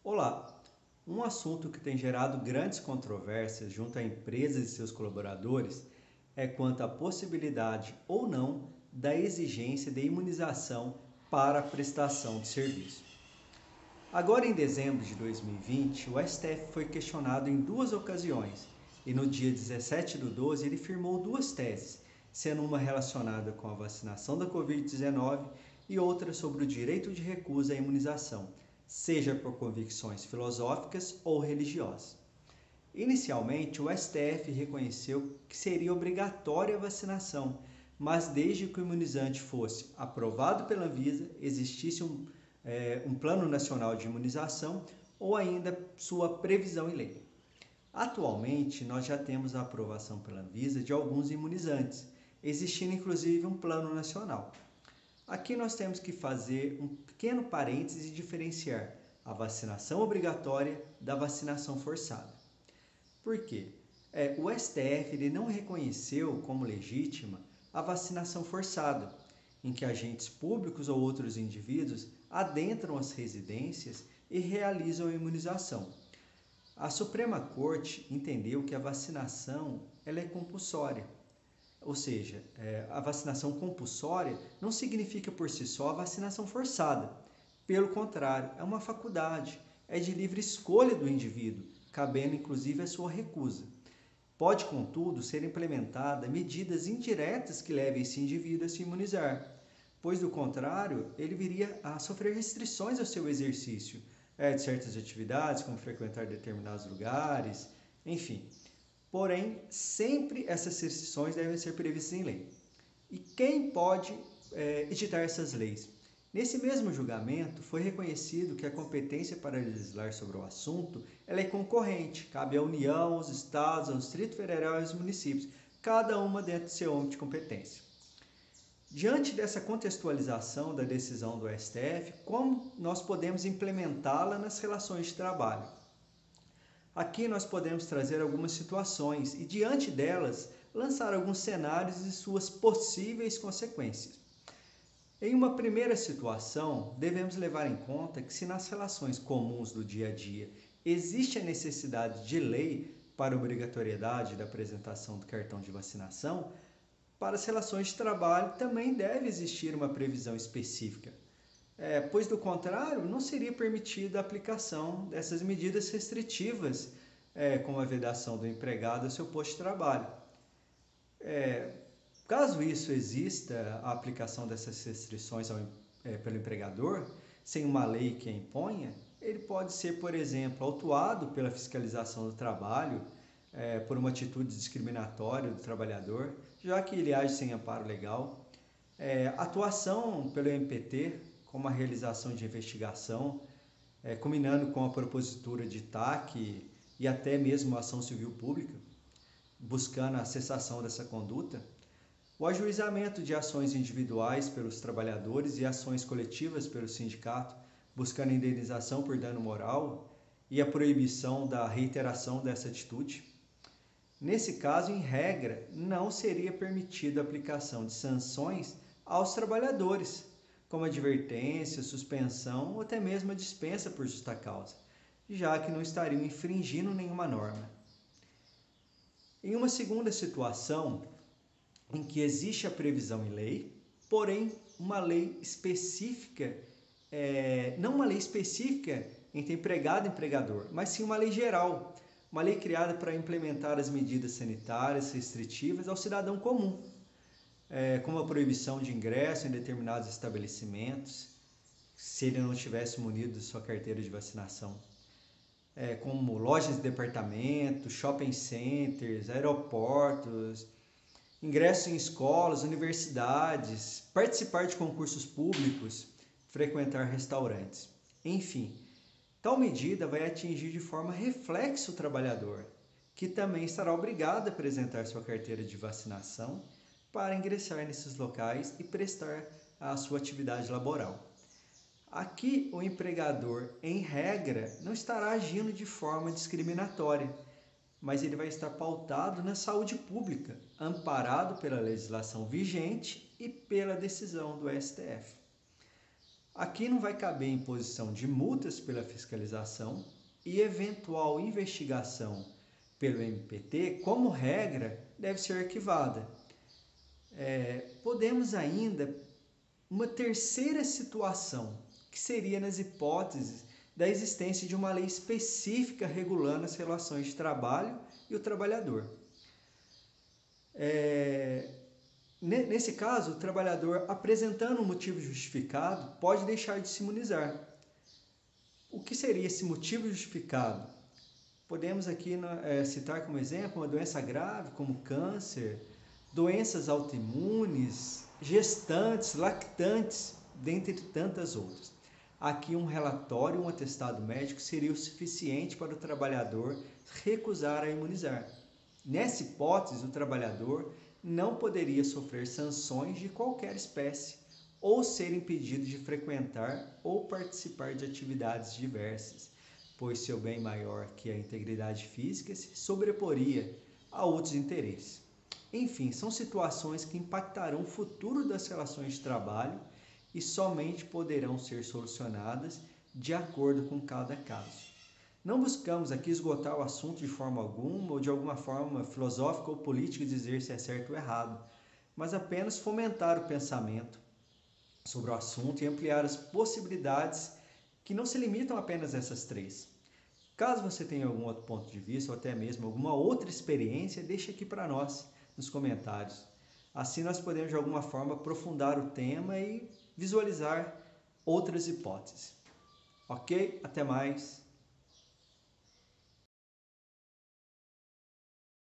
Olá! Um assunto que tem gerado grandes controvérsias junto a empresas e seus colaboradores é quanto à possibilidade ou não da exigência de imunização para a prestação de serviço. Agora, em dezembro de 2020, o STF foi questionado em duas ocasiões e no dia 17/12 ele firmou duas teses, sendo uma relacionada com a vacinação da Covid-19 e outra sobre o direito de recusa à imunização, seja por convicções filosóficas ou religiosas. Inicialmente, o STF reconheceu que seria obrigatória a vacinação, mas desde que o imunizante fosse aprovado pela Anvisa, existisse um plano nacional de imunização ou ainda sua previsão em lei. Atualmente, nós já temos a aprovação pela Anvisa de alguns imunizantes, existindo inclusive um plano nacional. Aqui nós temos que fazer um pequeno parêntese e diferenciar a vacinação obrigatória da vacinação forçada. Por quê? O STF ele não reconheceu como legítima a vacinação forçada, em que agentes públicos ou outros indivíduos adentram as residências e realizam a imunização. A Suprema Corte entendeu que a vacinação ela é compulsória, ou seja, a vacinação compulsória não significa por si só a vacinação forçada. Pelo contrário, é uma faculdade, é de livre escolha do indivíduo, cabendo inclusive a sua recusa. Pode, contudo, ser implementada medidas indiretas que levem esse indivíduo a se imunizar, pois, do contrário, ele viria a sofrer restrições ao seu exercício de certas atividades, como frequentar determinados lugares, enfim. Porém, sempre essas restrições devem ser previstas em lei. E quem pode editar essas leis? Nesse mesmo julgamento, foi reconhecido que a competência para legislar sobre o assunto ela é concorrente, cabe à União, aos Estados, ao Distrito Federal e aos municípios, cada uma dentro do seu âmbito de competência. Diante dessa contextualização da decisão do STF, como nós podemos implementá-la nas relações de trabalho? Aqui nós podemos trazer algumas situações e, diante delas, lançar alguns cenários e suas possíveis consequências. Em uma primeira situação, devemos levar em conta que se nas relações comuns do dia a dia existe a necessidade de lei para a obrigatoriedade da apresentação do cartão de vacinação, para as relações de trabalho também deve existir uma previsão específica, pois do contrário não seria permitida a aplicação dessas medidas restritivas, como a vedação do empregado ao seu posto de trabalho. Caso isso exista, a aplicação dessas restrições pelo empregador, sem uma lei que a imponha, ele pode ser, por exemplo, autuado pela fiscalização do trabalho, por uma atitude discriminatória do trabalhador, já que ele age sem amparo legal. Atuação pelo MPT, como a realização de investigação, combinando com a propositura de TAC e até mesmo a ação civil pública, buscando a cessação dessa conduta. O ajuizamento de ações individuais pelos trabalhadores e ações coletivas pelo sindicato, buscando indenização por dano moral e a proibição da reiteração dessa atitude. Nesse caso, em regra, não seria permitida a aplicação de sanções aos trabalhadores, como advertência, suspensão ou até mesmo a dispensa por justa causa, já que não estariam infringindo nenhuma norma. Em uma segunda situação, em que existe a previsão em lei, porém uma lei específica, não uma lei específica entre empregado e empregador, mas sim uma lei geral, uma lei criada para implementar as medidas sanitárias restritivas ao cidadão comum, como a proibição de ingresso em determinados estabelecimentos, se ele não tivesse munido de sua carteira de vacinação, como lojas de departamento, shopping centers, aeroportos, ingresso em escolas, universidades, participar de concursos públicos, frequentar restaurantes. Enfim, tal medida vai atingir de forma reflexa o trabalhador, que também estará obrigado a apresentar sua carteira de vacinação para ingressar nesses locais e prestar a sua atividade laboral. Aqui, o empregador, em regra, não estará agindo de forma discriminatória, mas ele vai estar pautado na saúde pública, amparado pela legislação vigente e pela decisão do STF. Aqui não vai caber imposição de multas pela fiscalização e eventual investigação pelo MPT, como regra, deve ser arquivada. Podemos ainda uma terceira situação, que seria nas hipóteses da existência de uma lei específica regulando as relações de trabalho e o trabalhador. Nesse caso, o trabalhador, apresentando um motivo justificado, pode deixar de se imunizar. O que seria esse motivo justificado? Podemos aqui citar como exemplo uma doença grave, como câncer, doenças autoimunes, gestantes, lactantes, dentre tantas outras. Aqui um relatório, um atestado médico seria o suficiente para o trabalhador recusar a imunizar. Nessa hipótese, o trabalhador não poderia sofrer sanções de qualquer espécie ou ser impedido de frequentar ou participar de atividades diversas, pois seu bem maior, que a integridade física, se sobreporia a outros interesses. Enfim, são situações que impactarão o futuro das relações de trabalho e somente poderão ser solucionadas de acordo com cada caso. Não buscamos aqui esgotar o assunto de forma alguma ou de alguma forma filosófica ou política dizer se é certo ou errado, mas apenas fomentar o pensamento sobre o assunto e ampliar as possibilidades que não se limitam apenas a essas três. Caso você tenha algum outro ponto de vista ou até mesmo alguma outra experiência, deixe aqui para nós nos comentários. Assim nós podemos de alguma forma aprofundar o tema e visualizar outras hipóteses. Ok? Até mais!